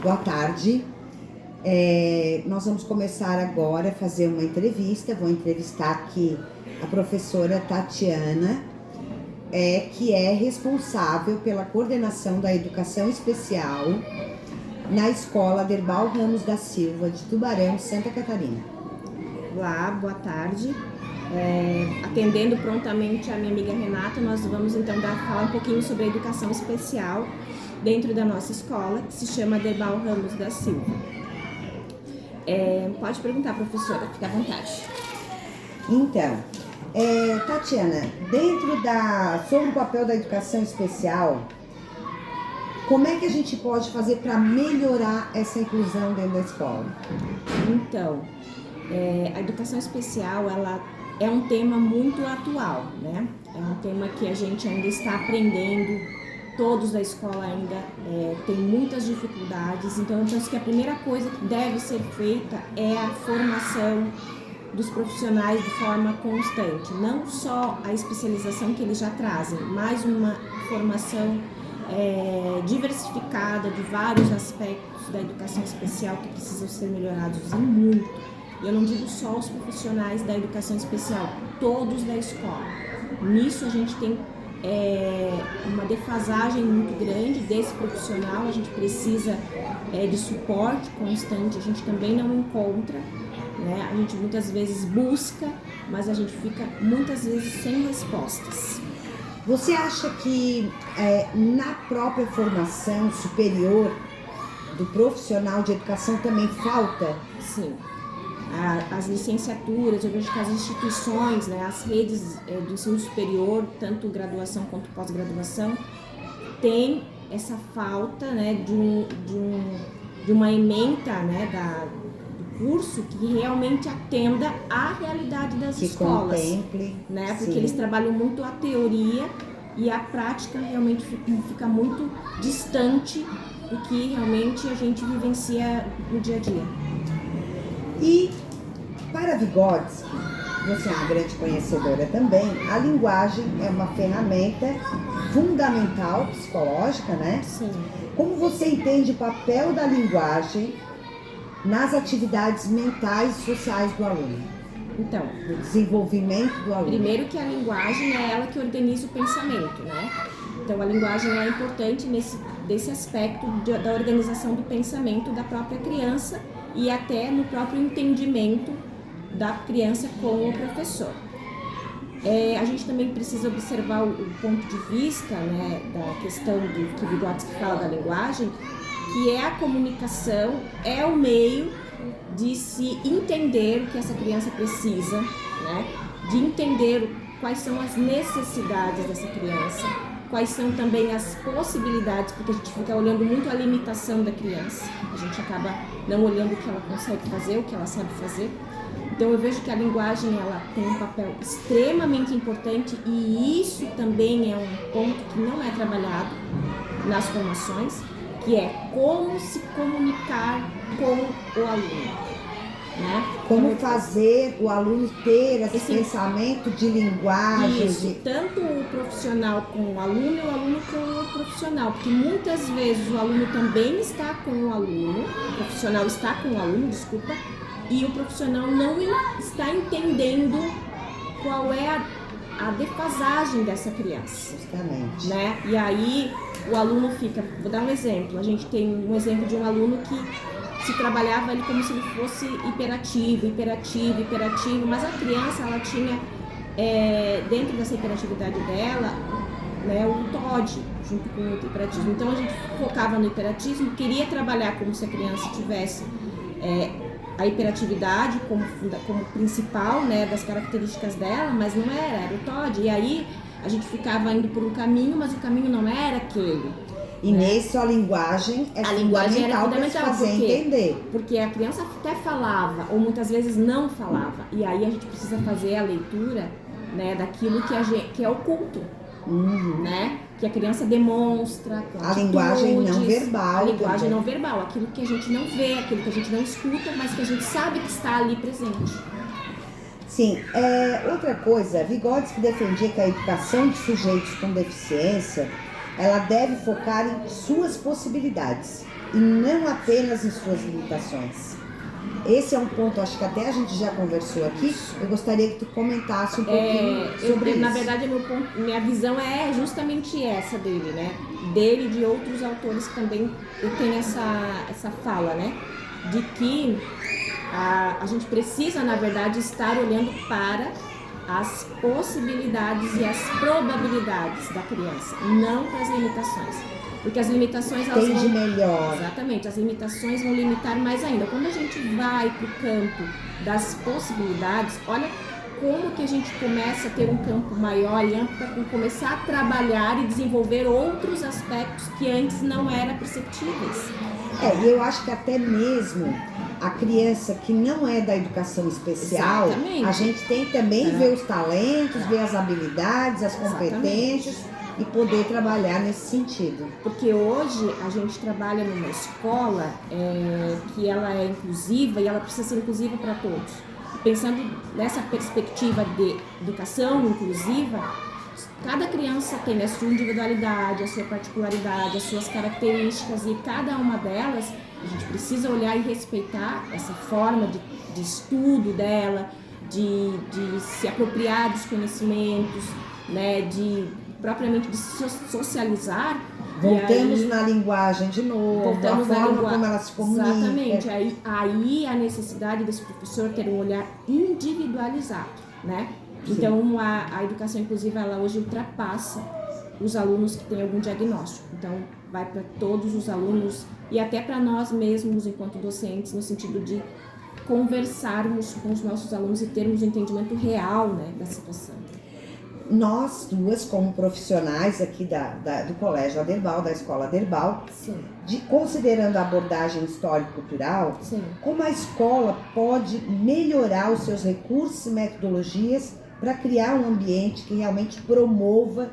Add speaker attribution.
Speaker 1: Boa tarde. Nós vamos começar agora a fazer uma entrevista. Vou entrevistar aqui a professora Tatiana, que é responsável pela coordenação da educação especial na Escola Derbal Ramos da Silva, de Tubarão, Santa Catarina.
Speaker 2: Olá, boa tarde. Atendendo prontamente a minha amiga Renata, nós vamos então falar um pouquinho sobre a educação especial dentro da nossa escola, que se chama Derbal Ramos da Silva. Pode perguntar, professora, fique à vontade.
Speaker 1: Então, Tatiana, sobre o papel da educação especial, como é que a gente pode fazer para melhorar essa inclusão dentro da escola?
Speaker 2: Então, a educação especial, ela é um tema muito atual, né? É um tema que a gente ainda está aprendendo, todos da escola ainda têm muitas dificuldades, então eu penso que a primeira coisa que deve ser feita é a formação dos profissionais de forma constante, não só a especialização que eles já trazem, mas uma formação diversificada de vários aspectos da educação especial que precisam ser melhorados em muito. Eu não digo só os profissionais da educação especial, todos da escola. Nisso a gente tem uma defasagem muito grande desse profissional, a gente precisa de suporte constante, a gente também não encontra, né? A gente muitas vezes busca, mas a gente fica muitas vezes sem respostas.
Speaker 1: Você acha que na própria formação superior do profissional de educação também falta?
Speaker 2: Sim. As licenciaturas, eu vejo que as instituições, né, as redes do ensino superior, tanto graduação quanto pós-graduação, tem essa falta, né, de uma ementa, né, do curso que realmente atenda à realidade das escolas.
Speaker 1: Contemple,
Speaker 2: né, porque
Speaker 1: sim.
Speaker 2: Eles trabalham muito a teoria e a prática realmente fica muito distante do que realmente a gente vivencia no dia a dia.
Speaker 1: E para Vygotsky, você é uma grande conhecedora também, a linguagem é uma ferramenta fundamental psicológica, né?
Speaker 2: Sim.
Speaker 1: Como você entende o papel da linguagem nas atividades mentais e sociais do aluno?
Speaker 2: Então,
Speaker 1: no desenvolvimento do aluno.
Speaker 2: Primeiro que a linguagem é ela que organiza o pensamento, né? Então a linguagem é importante desse aspecto da organização do pensamento da própria criança e até no próprio entendimento da criança com o professor. A gente também precisa observar o ponto de vista, né, da questão que Vygotsky fala da linguagem, que é a comunicação, é o meio de se entender o que essa criança precisa, né, de entender quais são as necessidades dessa criança, quais são também as possibilidades, porque a gente fica olhando muito a limitação da criança, a gente acaba não olhando o que ela consegue fazer, o que ela sabe fazer. Então eu vejo que a linguagem ela tem um papel extremamente importante e isso também é um ponto que não é trabalhado nas formações, que é como se comunicar com o aluno. Né?
Speaker 1: Como fazer o aluno ter esse pensamento de linguagem.
Speaker 2: Isso, tanto o profissional com o aluno e o aluno com o profissional, porque muitas vezes o aluno também está com o aluno, o profissional está com o aluno, desculpa, e o profissional não está entendendo qual é a defasagem dessa criança.
Speaker 1: Justamente.
Speaker 2: Né? E aí o aluno fica, vou dar um exemplo, a gente tem um exemplo de um aluno que se trabalhava ele como se ele fosse hiperativo, mas a criança ela tinha dentro dessa hiperatividade dela, né, o TOD junto com o hiperatismo. Então a gente focava no hiperatismo, queria trabalhar como se a criança tivesse a hiperatividade como principal, né, das características dela, mas não era o TOD. E aí a gente ficava indo por um caminho, mas o caminho não era aquele.
Speaker 1: E nisso a linguagem é fundamental para se fazer entender.
Speaker 2: Porque a criança até falava, ou muitas vezes não falava. E aí a gente precisa fazer a leitura, né, daquilo que é oculto. Né? Que a criança demonstra com
Speaker 1: a linguagem não verbal.
Speaker 2: A linguagem não verbal, aquilo que a gente não vê, aquilo que a gente não escuta, mas que a gente sabe que está ali presente.
Speaker 1: Sim, outra coisa, Vygotsky defendia que a educação de sujeitos com deficiência ela deve focar em suas possibilidades e não apenas em suas limitações. Esse é um ponto, acho que até a gente já conversou aqui, eu gostaria que tu comentasse um pouquinho sobre isso.
Speaker 2: Na verdade, minha visão é justamente essa dele, né? Dele e de outros autores que também têm essa fala, né? De que a gente precisa, na verdade, estar olhando para as possibilidades e as probabilidades da criança, não para as limitações. Porque as limitações, elas
Speaker 1: Entende melhor.
Speaker 2: Exatamente, as limitações vão limitar mais ainda. Quando a gente vai para o campo das possibilidades, olha como que a gente começa a ter um campo maior e amplo para começar a trabalhar e desenvolver outros aspectos que antes não eram perceptíveis.
Speaker 1: E eu acho que até mesmo a criança que não é da educação especial,
Speaker 2: exatamente,
Speaker 1: a gente tem também ver os talentos, ver as habilidades, as competências. Exatamente. E poder trabalhar nesse sentido.
Speaker 2: Porque hoje a gente trabalha numa escola que ela é inclusiva e ela precisa ser inclusiva para todos. Pensando nessa perspectiva de educação inclusiva, cada criança tem a sua individualidade, a sua particularidade, as suas características, e cada uma delas a gente precisa olhar e respeitar essa forma de estudo dela, de se apropriar dos conhecimentos, né, propriamente de se socializar.
Speaker 1: Voltamos na linguagem de novo, a forma como ela se comunica.
Speaker 2: Exatamente, aí a necessidade desse professor ter um olhar individualizado, né? Sim. Então a educação inclusiva, ela hoje ultrapassa os alunos que têm algum diagnóstico. Então vai para todos os alunos e até para nós mesmos enquanto docentes, no sentido de conversarmos com os nossos alunos e termos um entendimento real, né, da situação.
Speaker 1: Nós duas, como profissionais aqui do Colégio Aderbal, da Escola Aderbal, considerando a abordagem histórico-cultural, como a escola pode melhorar os seus recursos e metodologias para criar um ambiente que realmente promova